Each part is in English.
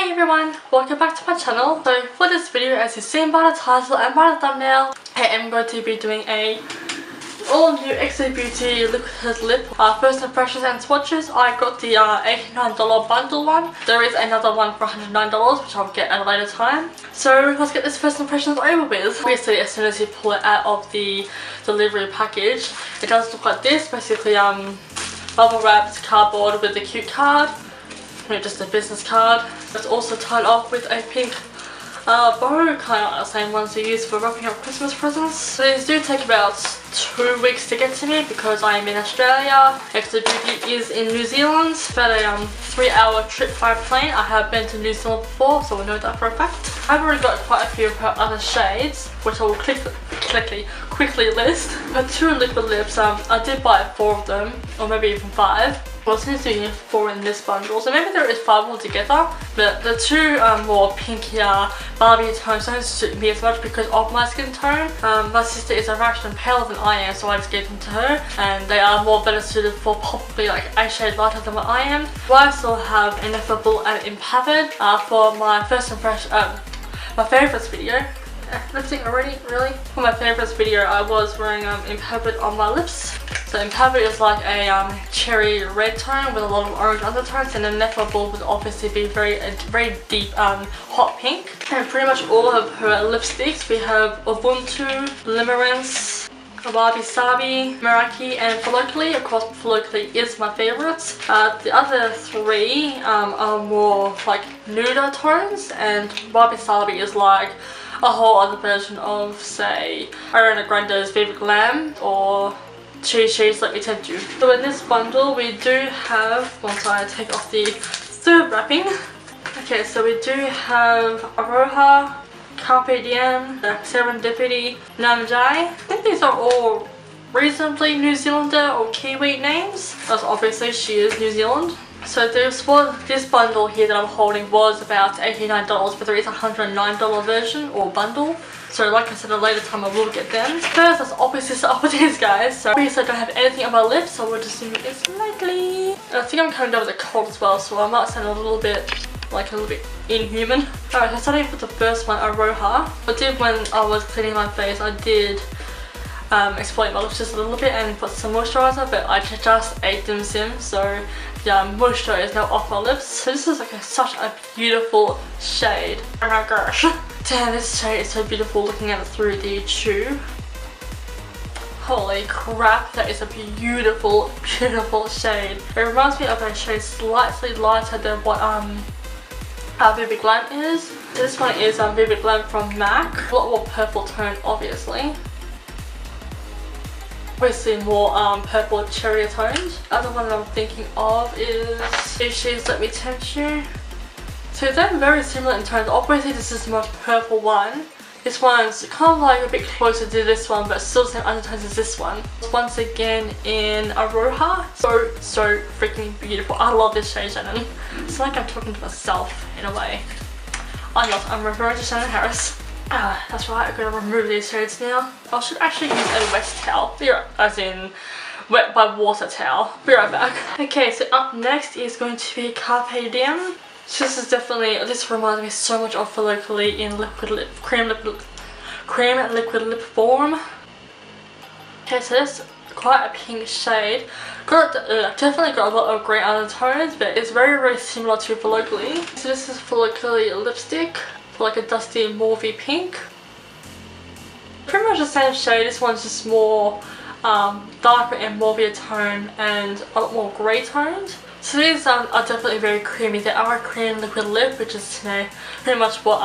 Hey everyone, welcome back to my channel. So for this video, as you've seen by the title and by the thumbnail, I am going to be doing a all new XObeauty liquid lip first impressions and swatches. I got the $89 bundle one. There is another one for $109 which I'll get at a later time. So let's get this first impressions over with. Obviously as soon as you pull it out of the delivery package, it does look like this. Basically bubble wrapped cardboard with a cute card. Just a business card. It's also tied off with a pink bow, kind of like the same ones you use for wrapping up Christmas presents. So these do take about 2 weeks to get to me because I am in Australia. XObeauty is in New Zealand. About a 3-hour trip by plane. I have been to New Zealand before, so I know that for a fact. I've already got quite a few of her other shades, which I will quickly list. Her 2 liquid lips, I did buy 4 of them, or maybe even 5. Well, since doing 4 in this bundle, so maybe there is 5 altogether, but the 2 more pinkier Barbie tones don't suit me as much because of my skin tone. My sister is a fraction paler than I am, so I just gave them to her, and they are more better suited for probably like a shade lighter than what I am. But I still have Ineffable and Impavid for my first impression, my favourites video. Lifting already, really? For my favourites video, I was wearing Impavid on my lips. So Impavid is like a cherry red tone with a lot of orange undertones, and Ineffable would obviously be very deep hot pink. And pretty much all of her lipsticks, we have Ubuntu, Limerence, Wabi Sabi, Meraki, and Follically. Of course, Follically is my favourite. The other 3 are more like nuder tones, and Wabi Sabi is like a whole other version of, say, Ariana Grande's Vivid Glam or Cheese Let Me Tempt You. So in this bundle we do have, once I take off the third wrapping, okay, so we do have Aroha, Carpe Diem, Serendipity, Namjai. I think these are all reasonably New Zealander or Kiwi names, as obviously she is New Zealand. So this bundle here that I'm holding was about $89, but there is a $109 version or bundle. So like I said, at a later time I will get them. First, let's obviously start with these guys. So obviously I don't have anything on my lips, so we'll just zoom it slightly. I think I'm coming down with a cold as well, so I might sound a little bit inhuman. Alright, so starting with the first one, Aroha. I did, when I was cleaning my face, I did exfoliate my lips just a little bit and put some moisturizer, but I just ate Dim Sim, so yeah, moisture is now off my lips. So this is like such a beautiful shade. Oh my gosh. Damn, this shade is so beautiful looking at it through the tube. Holy crap, that is a beautiful, beautiful shade. It reminds me of a shade slightly lighter than what Vivid Glam is. So this one is Vivid Glam from MAC. A lot more purple tone, obviously. Obviously more purple cherry tones. The other one that I'm thinking of is Cheese Let Me Tempt You. So they're very similar in tones. Obviously this is the most purple one. This one's kind of like a bit closer to this one, but still the same undertones as this one. Once again in Aroha. So freaking beautiful. I love this shade, Shannon. It's like I'm talking to myself in a way. I'm not, I'm referring to Shannon Harris. That's right, I'm gonna remove these shades now. I should actually use a wet towel. As in wet by water towel. Be right back. Okay, so up next is going to be Carpe Diem. So this reminds me so much of Follically in cream liquid lip form. Okay, so this quite a pink shade. Definitely got a lot of grey undertones, but it's very, very similar to Follically. So this is Follically lipstick. Like a dusty mauvey pink. Pretty much the same shade. This one's just more darker and mauve tone and a lot more grey toned. So these are definitely very creamy. They are a cream liquid lip, which is, you know, pretty much what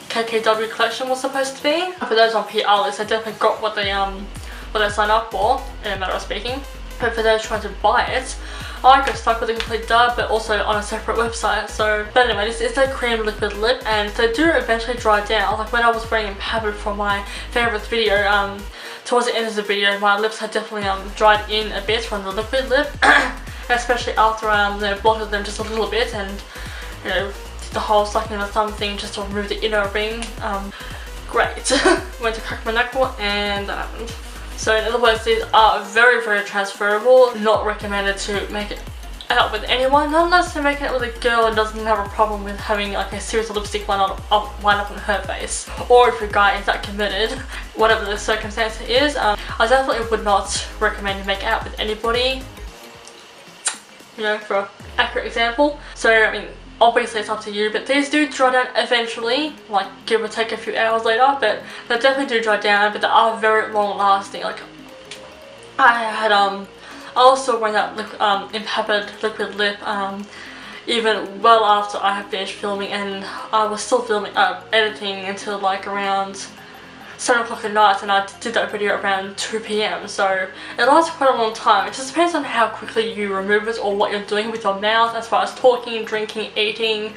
KKW collection was supposed to be. For those on PR list, they definitely got what they signed up for, in a matter of speaking. But for those trying to buy it, I got stuck with a complete dub, but also on a separate website. So, but anyway, this is a cream liquid lip, and they do eventually dry down. Like when I was wearing Impavid for my favourites video, towards the end of the video, my lips had definitely dried in a bit from the liquid lip, especially after I blotted them just a little bit, and you know, the whole sucking the thumb thing just to remove the inner ring. Great. Went to crack my knuckle, and that happened. So in other words, these are very, very transferable. Not recommended to make out with anyone, not unless they're making out with a girl and doesn't have a problem with having like a series of lipstick line up on her face, or if your guy is that committed, whatever the circumstance is. I definitely would not recommend make out with anybody, you know, for an accurate example. So I mean, obviously it's up to you, but these do dry down eventually, like give or take a few hours later, but they definitely do dry down, but they are very long lasting. Like I also wearing that impeppered liquid lip even well after I had finished filming, and I was still filming, editing until like around 7 o'clock at night, and I did that video around 2 PM, so it lasts quite a long time. It just depends on how quickly you remove it or what you're doing with your mouth as far as talking, drinking, eating,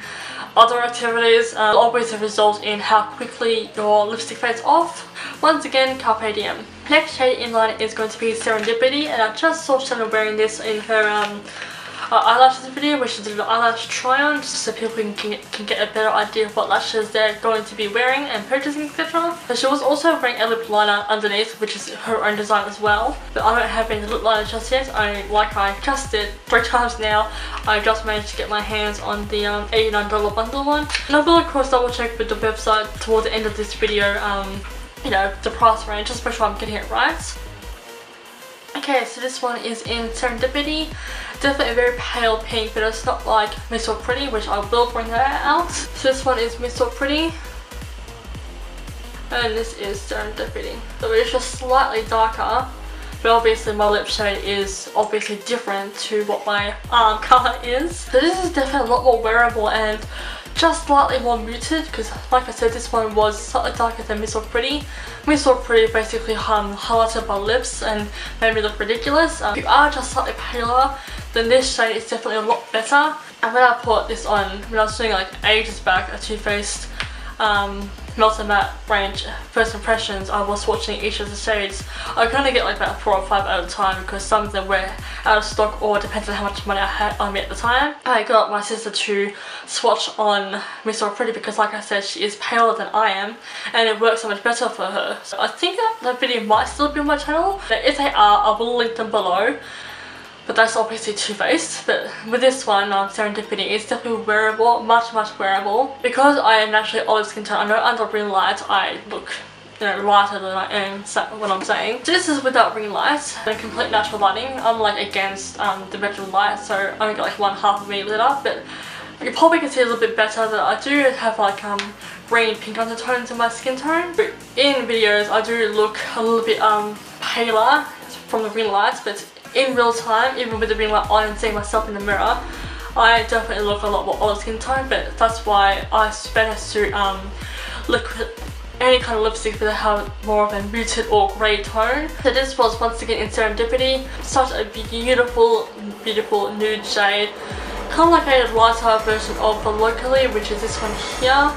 other activities. Will obviously result in how quickly your lipstick fades off. Once again, Carpe Diem. Next shade in line is going to be Serendipity, and I just saw Shannon wearing this in her eyelashes video, which is an eyelash try on, just so people can get a better idea of what lashes they're going to be wearing and purchasing, etc. But she was also wearing a lip liner underneath, which is her own design as well. But I don't have any lip liner just yet. I just did 3 times now. I just managed to get my hands on the $89 bundle one. And I will of course double check with the website towards the end of this video, you know, the price range, just to make sure I'm getting it right. Okay, so this one is in Serendipity. Definitely a very pale pink, but it's not like Miss So Pretty, which I will bring that out. So this one is Miss So Pretty, and this is Serendipity. So it's just slightly darker, but obviously my lip shade is obviously different to what my arm colour is. So this is definitely a lot more wearable and just slightly more muted, because like I said, this one was slightly darker than Miss So Pretty. Miss So Pretty basically highlighted my lips and made me look ridiculous. If you are just slightly paler, then this shade is definitely a lot better. And when I put this on, when I was doing like ages back a Too Faced Melt and Matte range first impressions, I was swatching each of the shades. I kind of get like about 4 or 5 at a time, because some of them were out of stock, or depends on how much money I had on me at the time. I got my sister to swatch on Miss So Pretty because, like I said, she is paler than I am, and it works so much better for her. So I think that video might still be on my channel. If they are, I will link them below. But that's obviously Too Faced. But with this one, Serendipity, it's definitely wearable, much wearable. Because I am naturally olive skin tone, I know under ring light I look, you know, lighter than I am, what I'm saying. So this is without ring light and complete natural lighting. I'm like against the bedroom light, so I only got like 1/2 of me lit up. But you probably can see a little bit better that I do have like green pink undertones in my skin tone. But in videos I do look a little bit paler from the ring lights, but in real time, even with the ring light on and seeing myself in the mirror, I definitely look a lot more olive skin tone. But that's why I better suit liquid, any kind of lipstick that have more of a muted or grey tone. So this was once again in Serendipity. Such a beautiful nude shade, kind of like a lighter version of the Locally, which is this one here.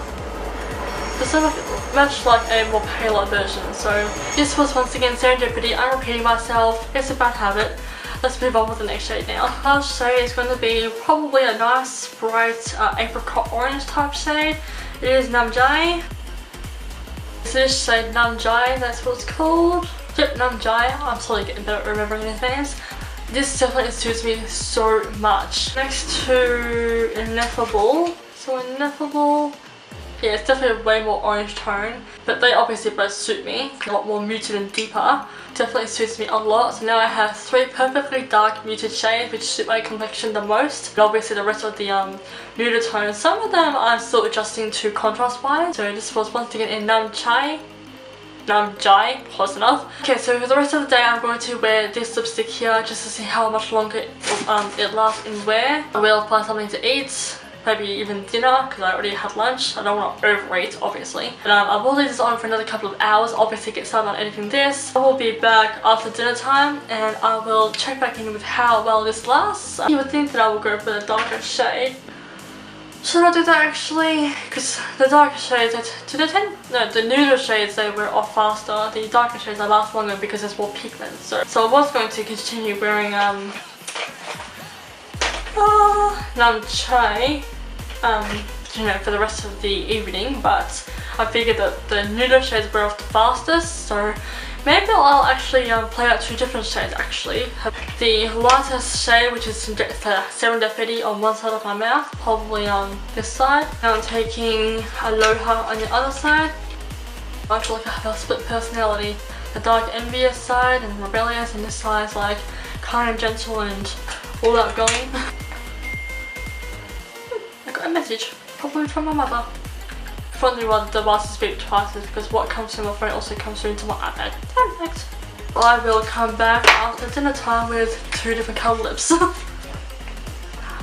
It's sort of much like a more paler version. So this was once again Serendipity. I'm repeating myself, it's a bad habit. Let's move on with the next shade now. Last shade is going to be probably a nice bright apricot orange type shade. It is Namjai. So this shade Namjai, that's what it's called. Yep, Namjai. I'm slowly getting better at remembering these names. This definitely suits me so much. Next to Ineffable. So Ineffable, yeah, it's definitely a way more orange tone, but they obviously both suit me. A lot more muted and deeper. Definitely suits me a lot. So now I have 3 perfectly dark muted shades which suit my complexion the most. And obviously the rest of the nuder tones, some of them I'm still adjusting to contrast wise. So this was once again in Namjai, close enough. Okay, so for the rest of the day I'm going to wear this lipstick here just to see how much longer it lasts in wear. I will find something to eat. Maybe even dinner, because I already had lunch. I don't want to overeat, obviously. But I will leave this on for another couple of hours, obviously get started on editing this. I will be back after dinner time, and I will check back in with how well this lasts. You would think that I will go for the darker shade. Should I do that actually? Because the darker shades, the nuder shades, they wear off faster. The darker shades, they last longer because there's more pigment. So I was going to continue wearing Namjai, you know, for the rest of the evening, but I figured that the nuder shades wear off the fastest, so Maybe I'll actually play out 2 different shades actually. The lightest shade, which is Serendipity on one side of my mouth, probably on this side. Now I'm taking Aloha on the other side. I feel like I have a split personality. The dark envious side and rebellious, and this side is like kind and gentle and all outgoing. I got a message, probably from my mother. Funny why the devices speak twice is because what comes through my phone also comes through into my iPad. Thanks. I will come back after dinner time with 2 different coloured lips.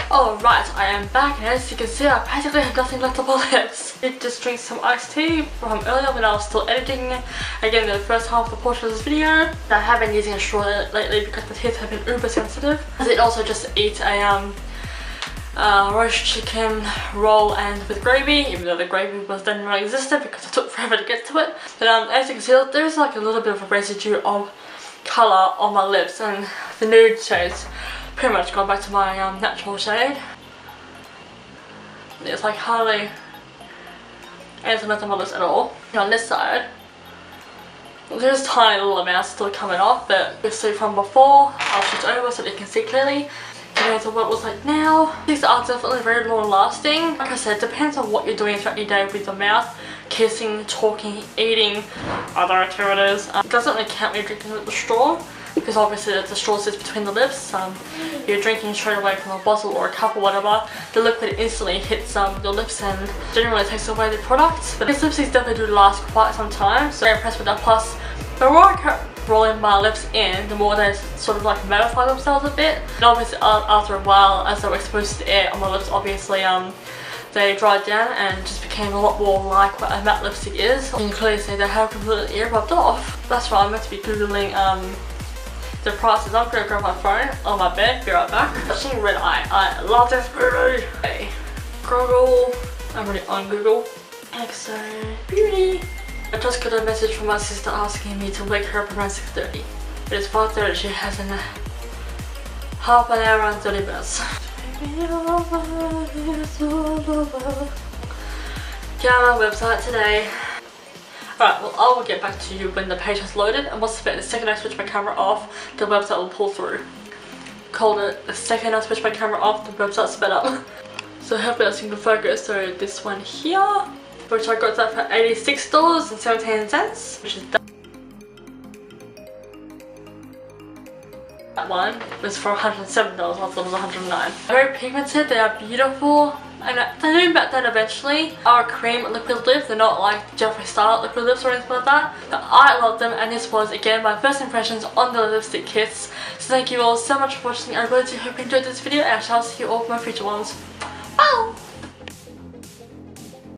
Alright, I am back, and as you can see I practically have nothing left on my lips. I did just drink some iced tea from earlier when I was still editing again the first half of the portion of this video. I have been using a straw lately because my teeth have been uber sensitive. I did also just eat a roast chicken roll and with gravy, even though the gravy was then non-existent because it took forever to get to it. But as you can see, there's like a little bit of a residue of colour on my lips, and the nude shades pretty much gone back to my natural shade. It's like hardly anything left on my lips at all. And on this side, there's tiny little amounts still coming off, but you'll see from before, I'll switch over so that you can see clearly compared to what it looks like now. These are definitely very long lasting. Like I said, it depends on what you're doing throughout your day with your mouth. Kissing, talking, eating, other activities. It doesn't really count when you're drinking with the straw, because obviously the straw sits between the lips. You're drinking straight away from a bottle or a cup or whatever, the liquid instantly hits your lips and generally takes away the product. But these lipsticks definitely do last quite some time, so I'm impressed with that. Plus, the more I kept rolling my lips in, the more they sort of like mattify themselves a bit. And obviously after a while, as they were exposed to the air on my lips, obviously they dried down and just became a lot more like what a matte lipstick is. You can clearly see they have completely rubbed off. That's why I'm meant to be googling the prices. I'm gonna grab my phone on my bed, be right back. Watching Red Eye. I love this movie. Okay. Google. I'm already on Google. XObeauty. I just got a message from my sister asking me to wake her up around 6:30. It is 5:30. She has in half an hour and 30 minutes. Get on my website today. Alright, well I will get back to you when the page has loaded, and once the second I switch my camera off, the website will pull through. Called it the second I switch my camera off, the website sped up. So hopefully that's single focus. So this one here, which I got that for $86.17, which is that one was for $107, I thought it was $109. Very pigmented, they are beautiful, and they do back down eventually. Our cream liquid lips, they're not like Jeffree Star liquid lips or anything like that. But I love them, and this was again my first impressions on the lipstick kits. So thank you all so much for watching. I really do hope you enjoyed this video, and I shall see you all in my future ones. Bye!